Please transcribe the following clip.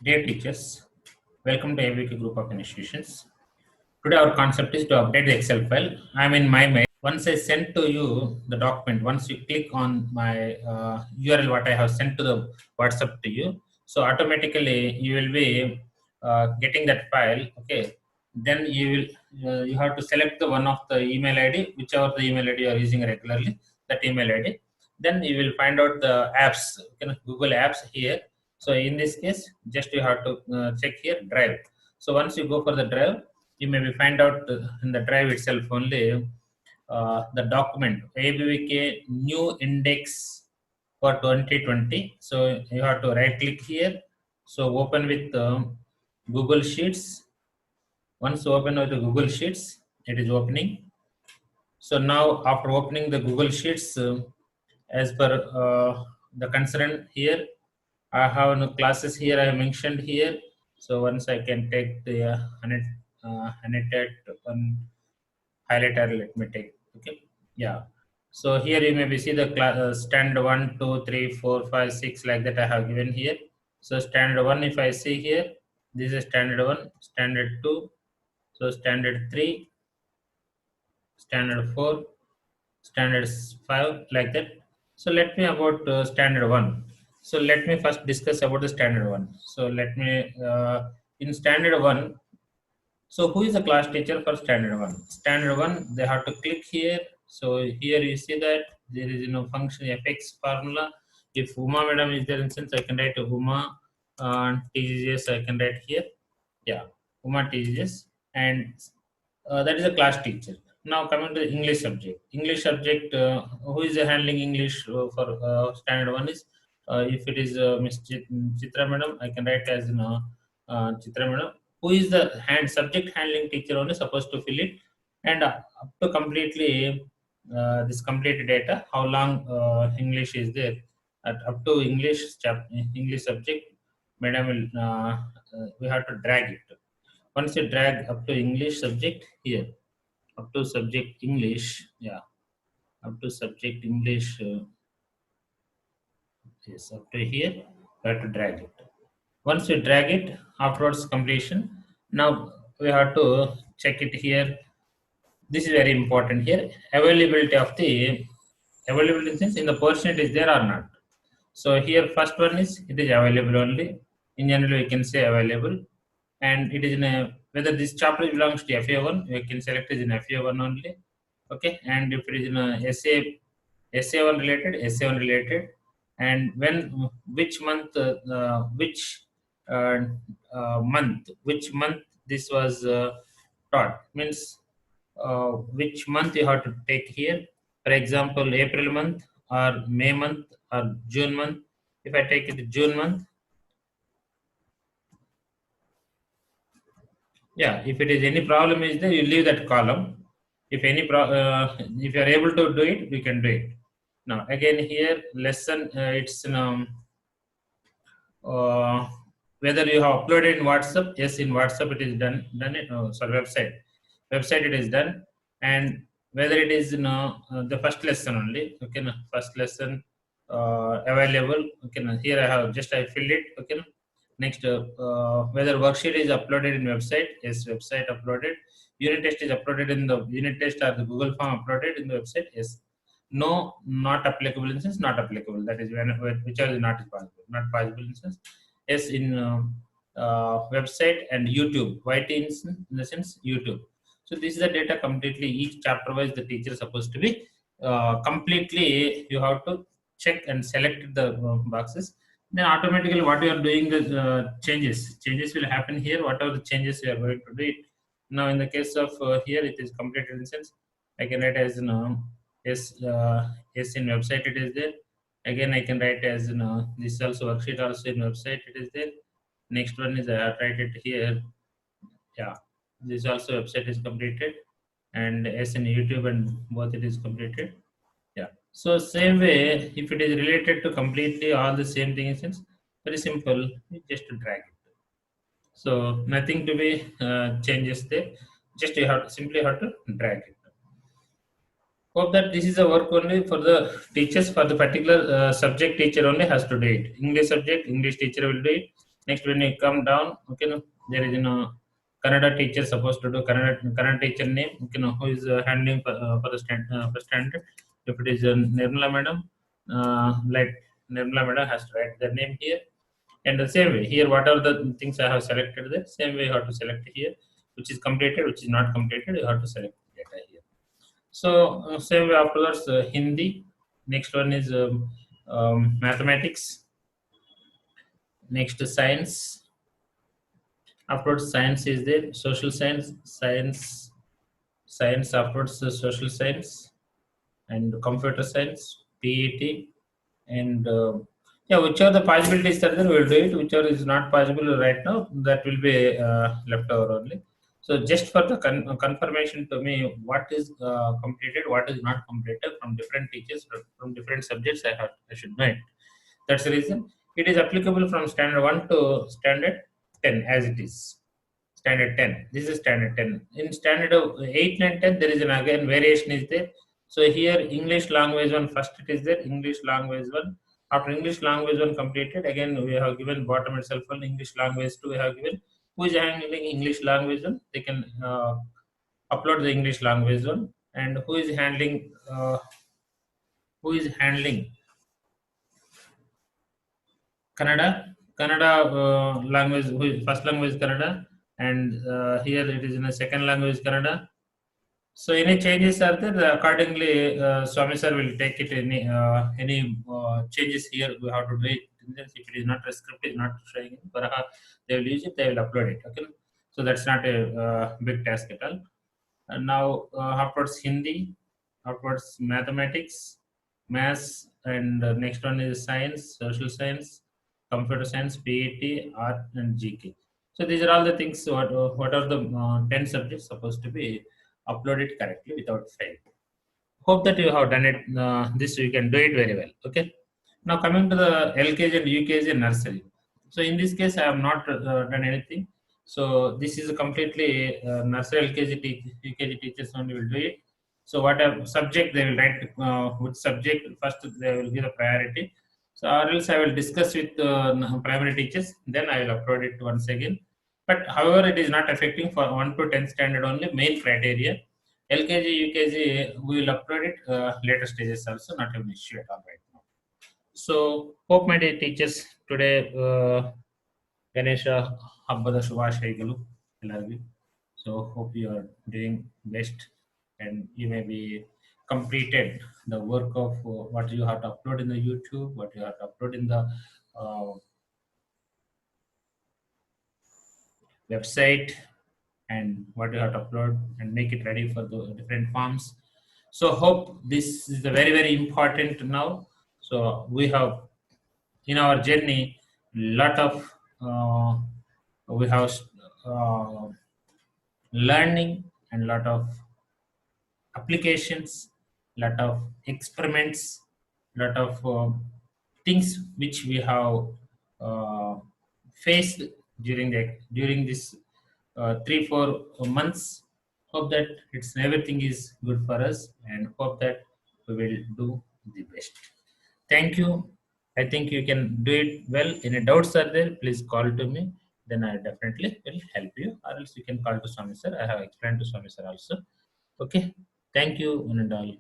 Dear teachers, welcome to ABK Group of Institutions. Today our concept is to update the Excel file. I'm in my mail. Once I send to you the document, once you click on my URL what I have sent to the WhatsApp to you, so automatically you will be getting that file. Okay, then you have to select the one of the email ID, whichever the email ID you are using regularly, that email ID. Then you will find out the apps, Google Apps here. So in this case, just you have to check here Drive. So once you go for the Drive, you maybe find out in the drive itself only the document ABVK new index for 2020. So you have to right click here. So open with Google Sheets. Once open with the Google Sheets, it is opening. So now after opening the Google Sheets, as per the concern here, I have no classes here I have mentioned here. So once I can take the annotate one highlighter, let me take. Okay, yeah. So here you maybe see the class, stand 1 2 3 4 5 6 like that I have given here. So standard 1, if I see here, this is standard 1, standard 2, so standard 3, standard 4, standard 5 like that. So let me about standard 1. So let me first discuss about the standard 1. So let me in standard 1. So who is the class teacher for standard 1? Standard 1, they have to click here. So here you see that there is function fx formula. If Uma madam is there, in sense I can write Uma TGS, I can write here. Yeah, Uma TGS, and that is a class teacher. Now coming to the English subject. English subject, who is handling English for standard 1 is, if it is Miss Chitra madam, I can write as Chitra madam, who is the subject handling teacher only supposed to fill it, and up to completely this complete data, how long English is there, up to English subject, madam will we have to drag it. Once you drag up to English subject here, up to subject English, yeah, up to subject English, yes, up to here, we have to drag it. Once we drag it, afterwards completion. Now we have to check it here. This is very important here. Availability of the availability in sense in the percent is there or not. So here first one is it is available only. In general we can say available, and it is in a whether this chapter belongs to FA1, we can select it in FA1 only. Okay, and if it is in a SA1 related, SA1 related, and when which month uh, which month this was taught, means which month you have to take here. For example, April month or May month or June month. If I take it June month, yeah. If it is any problem is there, you leave that column. If if you are able to do it, we can do it. Now again here lesson, it's uh, whether you have uploaded in WhatsApp. Yes, in WhatsApp it is done it. Oh, sorry, website it is done, and whether it is the first lesson only. Okay, first lesson available. Okay, here I filled it. Okay, next whether worksheet is uploaded in website. Yes, website uploaded. Unit test is uploaded in the unit test or the Google form uploaded in the website. Yes. No, not applicable instance, not applicable. That is which are not possible, not possible instance. Yes, in website and YouTube. YT in the sense YouTube. So this is the data completely. Each chapter wise, the teacher is supposed to be completely. You have to check and select the boxes. Then automatically, what you are doing the changes will happen here. Whatever the changes you are going to do it. Now, in the case of here, it is completed instance. I can write as yes, yes, in website it is there. Again, I can write as this is also worksheet also in website it is there. Next one is I write it here. Yeah, this also website is completed, and as in YouTube and both it is completed. Yeah. So same way, if it is related to completely all the same things, it's very simple. You just drag it. So nothing to be changes there. Just you have to simply have to drag it. Hope that this is a work only for the teachers, for the particular subject teacher only has to do it. English subject, English teacher will do it. Next, when you come down, okay, no, there is Kannada teacher supposed to do Kannada teacher name, okay, no, who is handling for the for standard. If it is Nirmala madam, like Nirmala madam has to write their name here. And the same way here, what are the things I have selected there? Same way you have to select here, which is completed, which is not completed. You have to select data here. So same way afterwards, Hindi. Next one is mathematics. Next science. Afterwards, science is there. Social science, science. Afterwards, social science and computer science, PET, and yeah, which are the possibilities that there, we'll do it. Which are is not possible right now, that will be left over only. So just for the confirmation to me, what is completed, what is not completed from different teachers, from different subjects, I should know it. That's the reason it is applicable from standard 1 to standard 10 as it is. Standard 10. This is standard 10. In standard 8, 9, 10, there is an again variation is there. So here English language 1 first it is there, English language 1. After English language 1 completed, again we have given bottom itself one English language 2 we have given. Who is handling English language 1? They can upload the English language 1. And who is handling Kannada? Kannada language, first language is Kannada, and here it is in a second language Kannada. So any changes are there? Accordingly, Swami sir will take it. Any changes here, we have to do it. If it is not a script, is not showing in Baraha, they will use it. They will upload it. Okay, so that's not a big task at all. And now afterwards Hindi, afterwards mathematics, maths, and next one is science, social science, computer science, PET, art, and GK. So these are all the things. What are the 10 subjects supposed to be uploaded correctly without fail? Hope that you have done it. This you can do it very well. Okay. Now coming to the LKG and UKG and nursery. So in this case, I have not done anything. So this is a completely nursery UKG teachers only will do it. So whatever subject they will write, which subject first they will give the priority. So or else I will discuss with primary teachers. Then I will upload it once again. But however, it is not affecting for 1 to 10 standard only main criteria. LKG, UKG, we will upload it later stages also, not an issue at all right now. So, hope my dear teachers today, Ganesha Habbada Shubhashaygalu, ಎಲ್ಲರಿಗೂ. So, hope you are doing best and you may be completed the work of what you have to upload in the YouTube, what you have to upload in the uh, website, and what you have to upload and make it ready for the different forms. So hope this is the very very important now. So we have in our journey lot of uh, we have uh, learning and lot of applications, lot of experiments, lot of things which we have uh, faced during this 3 4 months. Hope that it's everything is good for us and hope that we will do the best. Thank you. I think you can do it well. Any doubts are there, please call to me. Then I definitely will help you. Or else you can call to Swami sir. I have explained to Swami sir also. Okay. Thank you, one and all.